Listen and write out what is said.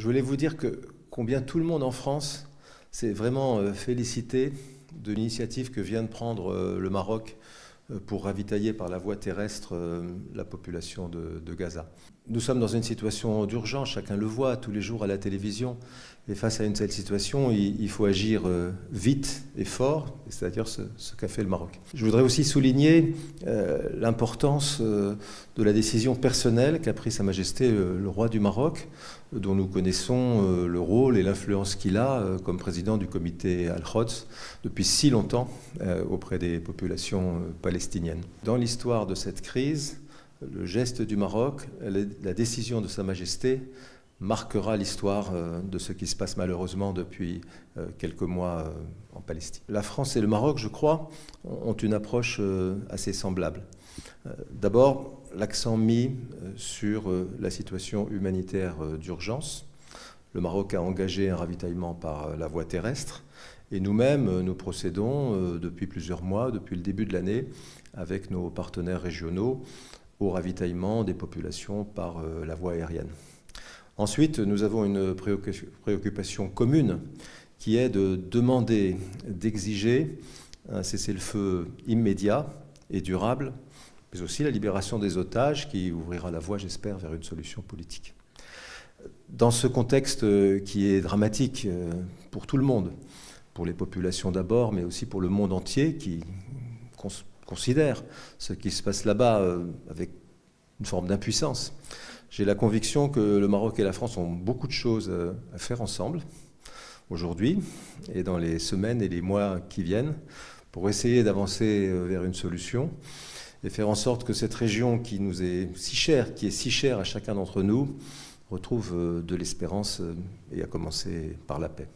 Je voulais vous dire combien tout le monde en France s'est vraiment félicité de l'initiative que vient de prendre le Maroc pour ravitailler par la voie terrestre la population de Gaza. Nous sommes dans une situation d'urgence, chacun le voit tous les jours à la télévision. Et face à une telle situation, il faut agir vite et fort, c'est-à-dire ce qu'a fait le Maroc. Je voudrais aussi souligner l'importance de la décision personnelle qu'a pris Sa Majesté le roi du Maroc, dont nous connaissons le rôle et l'influence qu'il a comme président du comité Al-Quds depuis si longtemps auprès des populations palestiniennes. Dans l'histoire de cette crise, le geste du Maroc, la décision de Sa Majesté marquera l'histoire de ce qui se passe malheureusement depuis quelques mois en Palestine. La France et le Maroc, je crois, ont une approche assez semblable. D'abord, l'accent mis sur la situation humanitaire d'urgence. Le Maroc a engagé un ravitaillement par la voie terrestre et nous-mêmes, nous procédons depuis plusieurs mois, depuis le début de l'année, avec nos partenaires régionaux, au ravitaillement des populations par la voie aérienne. Ensuite, nous avons une préoccupation commune qui est de demander, d'exiger un cessez-le-feu immédiat et durable, mais aussi la libération des otages qui ouvrira la voie, j'espère, vers une solution politique. Dans ce contexte qui est dramatique pour tout le monde, pour les populations d'abord, mais aussi pour le monde entier qui considère ce qui se passe là-bas avec une forme d'impuissance, j'ai la conviction que le Maroc et la France ont beaucoup de choses à faire ensemble, aujourd'hui et dans les semaines et les mois qui viennent, pour essayer d'avancer vers une solution et faire en sorte que cette région qui nous est si chère, qui est si chère à chacun d'entre nous, retrouve de l'espérance et à commencer par la paix.